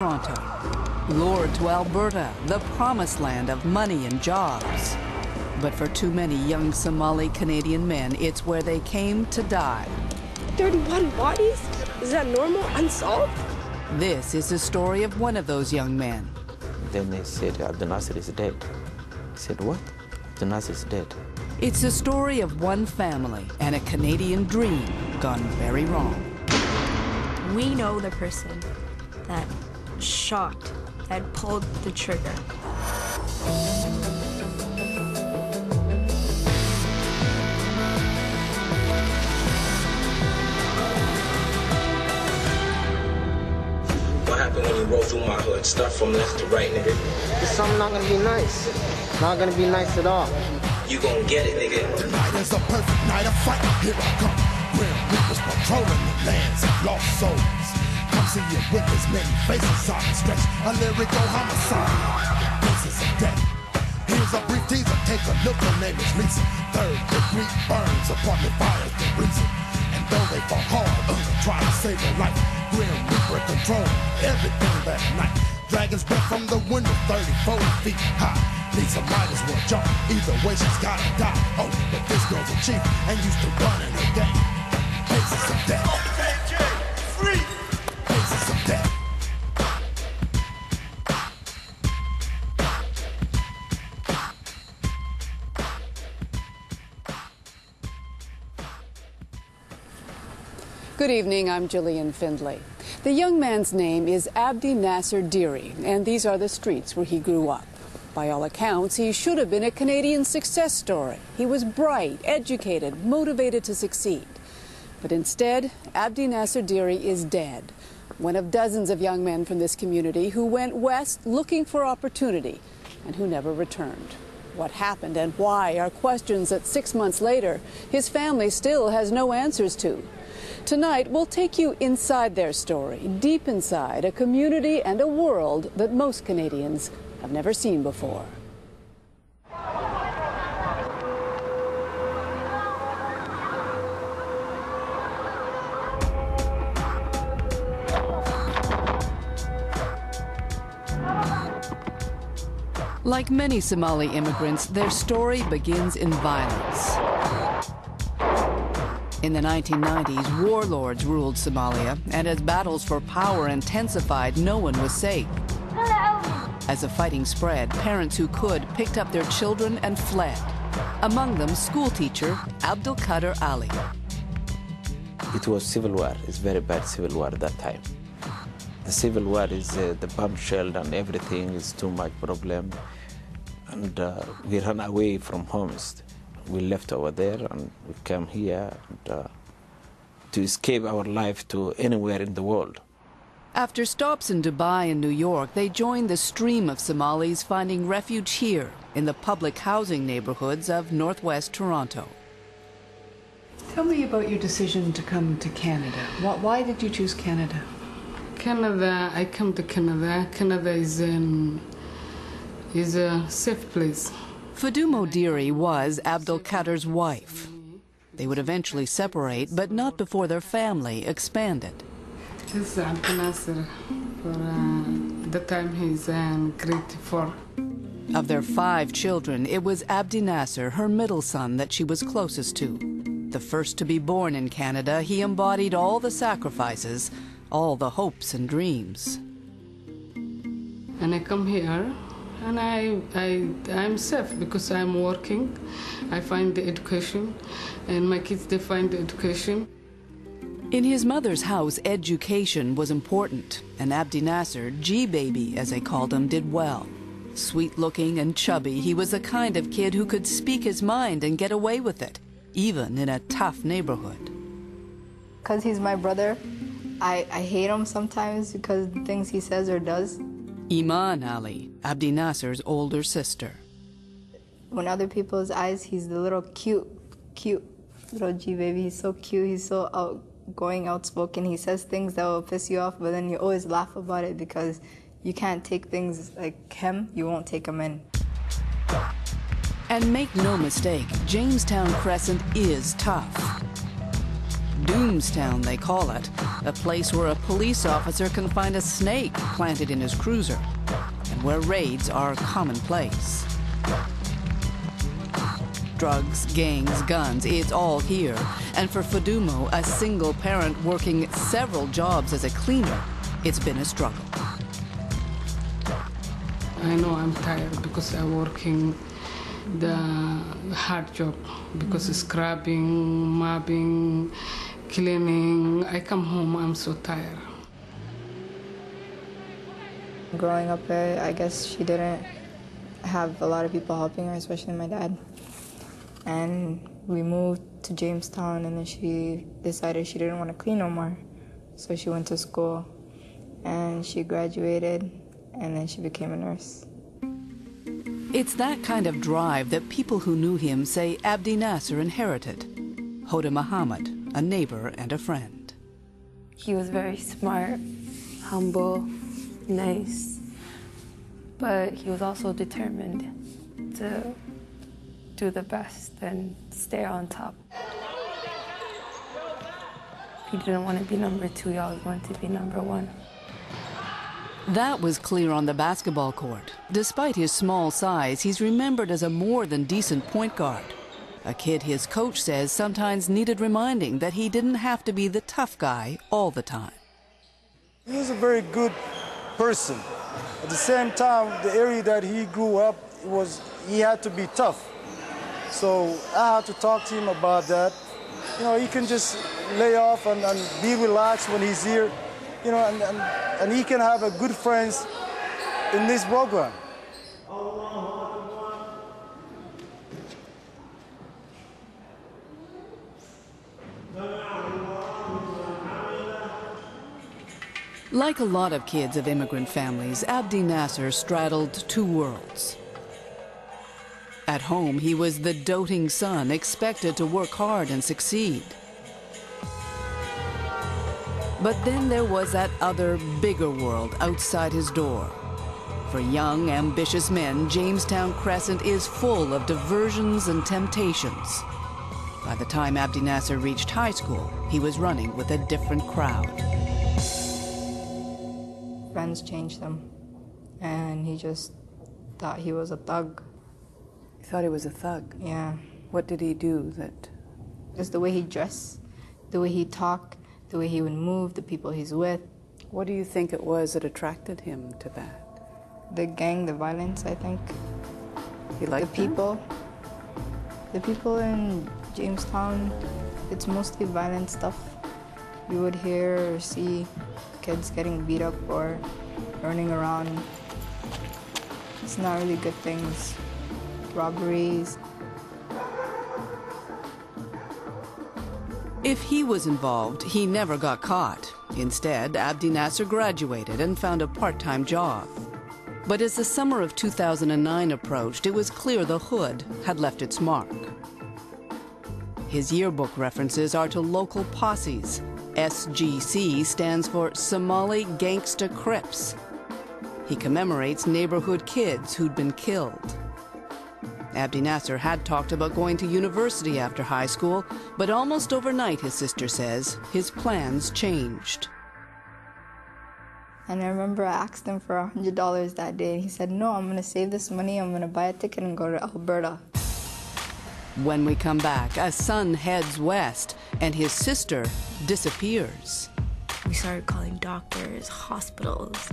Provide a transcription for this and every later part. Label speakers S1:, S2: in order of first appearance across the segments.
S1: Toronto, lured to Alberta, the promised land of money and jobs. But for too many young Somali Canadian men, it's where they came to die.
S2: 31 bodies? Is that normal? Unsolved?
S1: This is the story of one of those young men.
S3: Then they said, Abdinasir is dead. I said, what? Abdinasir is dead.
S1: It's the story of one family and a Canadian dream gone very wrong.
S4: We know the person that shot, that pulled the trigger.
S5: What happened when you roll through my hood? Start from left to right, nigga.
S6: It's something not gonna be nice. Not gonna be nice at all.
S5: You gonna get it, nigga.
S7: Tonight is a perfect night of fight. Here I come. Grim Reapers patrolling the lands of lost souls. Come see your witness, many faces on stretch. A lyrical homicide. Faces of death. Here's a brief teaser. Take a look. Her name is Lisa. Third degree burns upon the fires the reason. And though they fought hard, trying to save her life, Grim Reaper control everything that night. Dragons breath from the window, 30, 40 feet high. Lisa might as well jump. Either way, she's gotta die. Oh, but this girl's a chief and used to run in her game. Faces of death. Free. Faces of death.
S1: Good evening, I'm Gillian Findlay. The young man's name is Abdinasir Dirie, and these are the streets where he grew up. By all accounts, he should have been a Canadian success story. He was bright, educated, motivated to succeed. But instead, Abdinasir Dirie is dead, one of dozens of young men from this community who went west looking for opportunity and who never returned. What happened and why are questions that 6 months later, his family still has no answers to. Tonight, we'll take you inside their story, deep inside a community and a world that most Canadians have never seen before. Like many Somali immigrants, their story begins in violence. In the 1990s, warlords ruled Somalia, and as battles for power intensified, no one was safe. As the fighting spread, parents who could picked up their children and fled. Among them, schoolteacher Abdulkader Ali.
S3: It was civil war. It's very bad civil war at that time. The civil war is the bombshell and everything is too much problem. And we ran away from homes. We left over there and we came here to escape our life to anywhere in the world.
S1: After stops in Dubai and New York, they joined the stream of Somalis finding refuge here in the public housing neighborhoods of northwest Toronto. Tell me about your decision to come to Canada. Why did you choose Canada?
S8: Canada, I come to Canada. Canada is a safe place.
S1: Fadoumo Dirie was Abdulkader's wife. They would eventually separate, but not before their family expanded.
S8: This is Abdinasir. For the time he's in grade 4.
S1: Of their 5 children, it was Abdinasir, her middle son, that she was closest to. The first to be born in Canada, he embodied all the sacrifices, all the hopes and dreams.
S8: And I come here, and I'm safe because I'm working. I find the education, and my kids, they find the education.
S1: In his mother's house, education was important, and Abdinasir, G-Baby as they called him, did well. Sweet-looking and chubby, he was the kind of kid who could speak his mind and get away with it, even in a tough neighborhood.
S9: Because he's my brother, I hate him sometimes because of the things he says or does.
S1: Iman Ali, Abdinasir's older sister.
S9: In other people's eyes, he's the little cute little G-Baby. He's so cute, he's so outgoing, outspoken. He says things that will piss you off, but then you always laugh about it because you can't take things like him, you won't take him in.
S1: And make no mistake, Jamestown Crescent is tough. Doomstown, they call it, a place where a police officer can find a snake planted in his cruiser, and where raids are commonplace. Drugs, gangs, guns, it's all here. And for Fadumo, a single parent working several jobs as a cleaner, it's been a struggle.
S8: I know I'm tired because I'm working the hard job, because scrubbing, mopping, cleaning. I come home, I'm so tired.
S9: Growing up there, I guess she didn't have a lot of people helping her, especially my dad. And we moved to Jamestown, and then she decided she didn't want to clean no more. So she went to school, and she graduated, and then she became a nurse.
S1: It's that kind of drive that people who knew him say Abdinasir inherited. Hoda Muhammad, a neighbor and a friend.
S2: He was very smart, humble, nice, but he was also determined to do the best and stay on top. He didn't want to be number 2, he always wanted to be number 1.
S1: That was clear on the basketball court. Despite his small size, he's remembered as a more than decent point guard. A kid his coach says sometimes needed reminding that he didn't have to be the tough guy all the time.
S10: He was a very good person. At the same time, the area that he grew up, he had to be tough. So I had to talk to him about that. You know, he can just lay off and be relaxed when he's here, you know, and he can have a good friends in this program.
S1: Like a lot of kids of immigrant families, Abdinasir straddled 2 worlds. At home, he was the doting son, expected to work hard and succeed. But then there was that other, bigger world outside his door. For young, ambitious men, Jamestown Crescent is full of diversions and temptations. By the time Abdinasir reached high school, he was running with a different crowd.
S9: Friends changed him, and he just thought he was a thug.
S1: You thought he was a thug?
S9: Yeah.
S1: What did he do that?
S9: Just the way he dressed, the way he talked, the way he would move, the people he's with.
S1: What do you think it was that attracted him to that?
S9: The gang, the violence, I think.
S1: He liked
S9: the people. The people in Jamestown, it's mostly violent stuff. You would hear or see kids getting beat up or running around. It's not really good things. Robberies.
S1: If he was involved, he never got caught. Instead, Abdinasir graduated and found a part-time job. But as the summer of 2009 approached, it was clear the hood had left its mark. His yearbook references are to local posses. SGC stands for Somali Gangsta Crips. He commemorates neighborhood kids who'd been killed. Abdinasir had talked about going to university after high school, but almost overnight, his sister says, his plans changed.
S9: And I remember I asked him for $100 that day, and he said, no, I'm going to save this money, I'm going to buy a ticket and go to Alberta.
S1: When we come back, a son heads west, and his sister disappears.
S4: We started calling doctors, hospitals.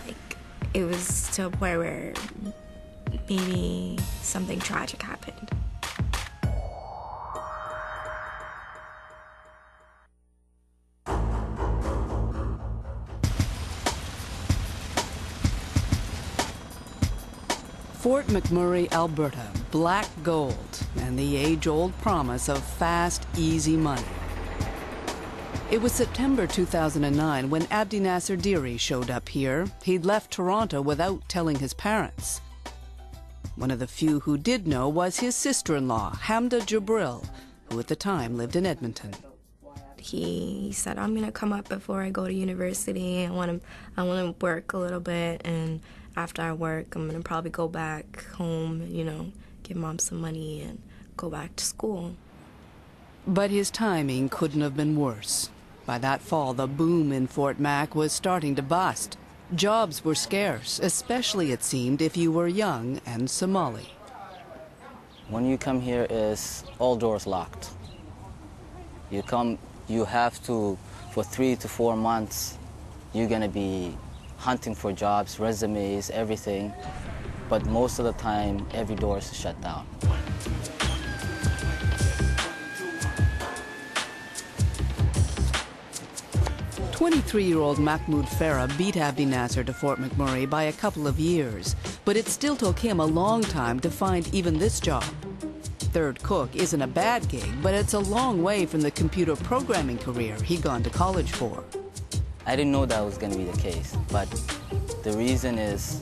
S4: Like, it was to a point where maybe something tragic happened.
S1: Fort McMurray, Alberta, black gold, and the age-old promise of fast, easy money. It was September 2009 when Abdinasir Dirie showed up here. He'd left Toronto without telling his parents. One of the few who did know was his sister-in-law, Hamda Jabril, who at the time lived in Edmonton.
S4: He said, I'm going to come up before I go to university. I want to work a little bit, and after I work, I'm going to probably go back home, you know, give mom some money and go back to school.
S1: But his timing couldn't have been worse. By that fall, the boom in Fort Mac was starting to bust. Jobs were scarce, especially, it seemed, if you were young and Somali.
S11: When you come here, is all doors locked. You have to, for 3 to 4 months, you're gonna be hunting for jobs, resumes, everything. But most of the time, every door is shut down.
S1: 23-year-old Mahmoud Farah beat Abdinasir to Fort McMurray by a couple of years, but it still took him a long time to find even this job. Third cook isn't a bad gig, but it's a long way from the computer programming career he'd gone to college for.
S11: I didn't know that was going to be the case, but the reason is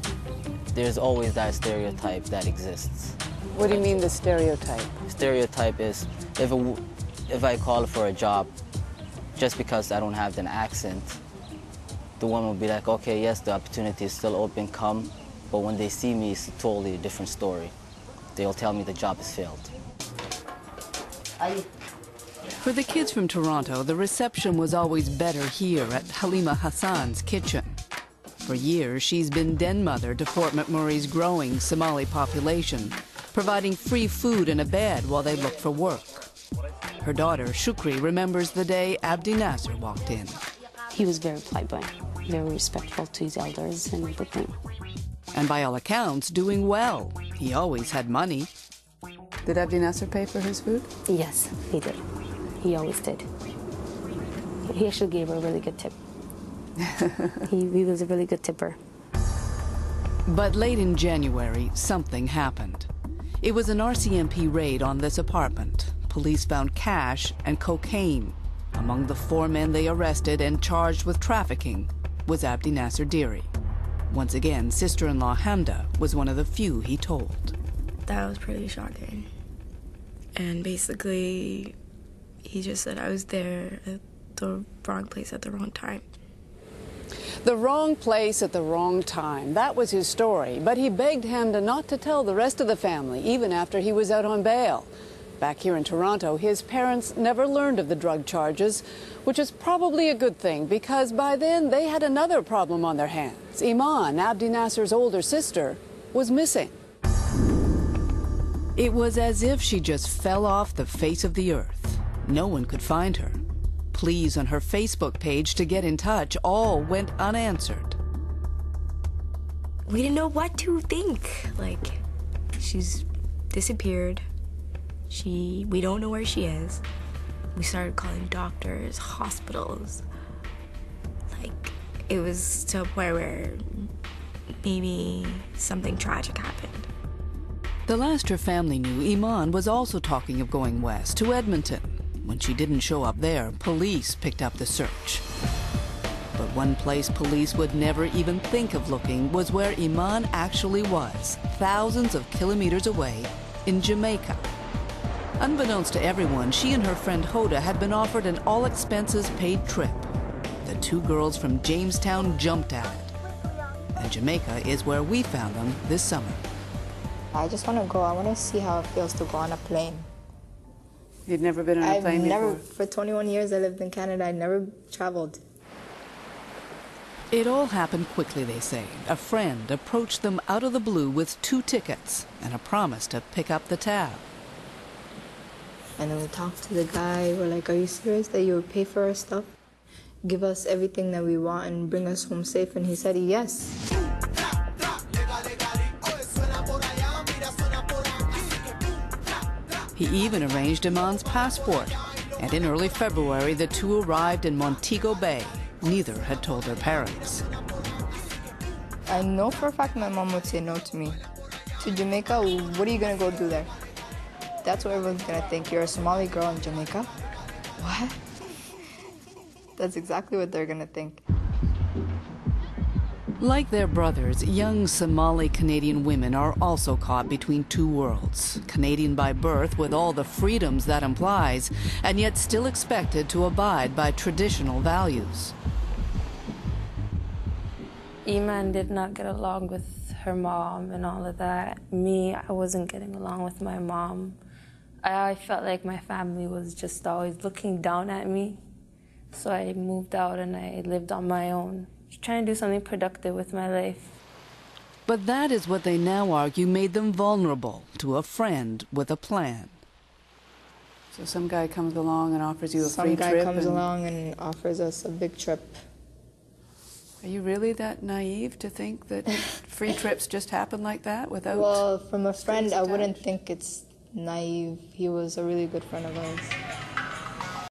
S11: there's always that stereotype that exists.
S1: What do you mean, the stereotype?
S11: Stereotype is if I call for a job, just because I don't have an accent, the one will be like, okay, yes, the opportunity is still open, come. But when they see me, it's a totally different story. They'll tell me the job is filled.
S1: For the kids from Toronto, the reception was always better here at Halima Hassan's kitchen. For years, she's been den mother to Fort McMurray's growing Somali population, providing free food and a bed while they look for work. Her daughter, Shukri, remembers the day Abdinasir walked in.
S12: He was very polite, very respectful to his elders and everything.
S1: And by all accounts, doing well. He always had money. Did Abdinasir pay for his food?
S12: Yes, he did. He always did. He actually gave her a really good tip. he was a really good tipper.
S1: But late in January, something happened. It was an RCMP raid on this apartment. Police found cash and cocaine. Among the 4 men they arrested and charged with trafficking was Abdinasir Dirie. Once again, sister-in-law Hamda was one of the few he told.
S4: That was pretty shocking. And basically, he just said I was there at the wrong place at the wrong time.
S1: The wrong place at the wrong time. That was his story. But he begged Hamda not to tell the rest of the family, even after he was out on bail. Back here in Toronto, his parents never learned of the drug charges, which is probably a good thing, because by then they had another problem on their hands. Iman, Abdinasir's older sister, was missing. It was as if she just fell off the face of the earth. No one could find her. Pleas on her Facebook page to get in touch all went unanswered.
S4: We didn't know what to think. Like, she's disappeared. We don't know where she is. We started calling doctors, hospitals. Like, it was to a point where maybe something tragic happened.
S1: The last her family knew, Iman was also talking of going west to Edmonton. When she didn't show up there, police picked up the search. But one place police would never even think of looking was where Iman actually was, thousands of kilometers away in Jamaica. Unbeknownst to everyone, she and her friend Hoda had been offered an all-expenses-paid trip. The 2 girls from Jamestown jumped at it. And Jamaica is where we found them this summer.
S9: I just want to go. I want to see how it feels to go on a plane.
S1: You'd never been on a plane before?
S9: For 21 years I lived in Canada, I never traveled.
S1: It all happened quickly, they say. A friend approached them out of the blue with 2 tickets and a promise to pick up the tab.
S9: And then we talked to the guy. We're like, are you serious that you would pay for our stuff? Give us everything that we want and bring us home safe? And he said yes.
S1: He even arranged Iman's passport. And in early February, the 2 arrived in Montego Bay. Neither had told their parents.
S9: I know for a fact my mom would say no to me. To Jamaica, what are you going to go do there? That's what everyone's going to think. You're a Somali girl in Jamaica? What? That's exactly what they're going to think.
S1: Like their brothers, young Somali-Canadian women are also caught between 2 worlds. Canadian by birth with all the freedoms that implies, and yet still expected to abide by traditional values.
S2: Iman did not get along with her mom and all of that. Me, I wasn't getting along with my mom. I felt like my family was just always looking down at me. So I moved out and I lived on my own, just trying to do something productive with my life.
S1: But that is what they now argue made them vulnerable to a friend with a plan. So some guy comes along and offers you a free trip?
S9: Some guy comes along and offers us a big trip.
S1: Are you really that naive to think that free trips just happen like that without...
S9: Well, from a friend, I wouldn't think it's naive. He was a really good friend of ours.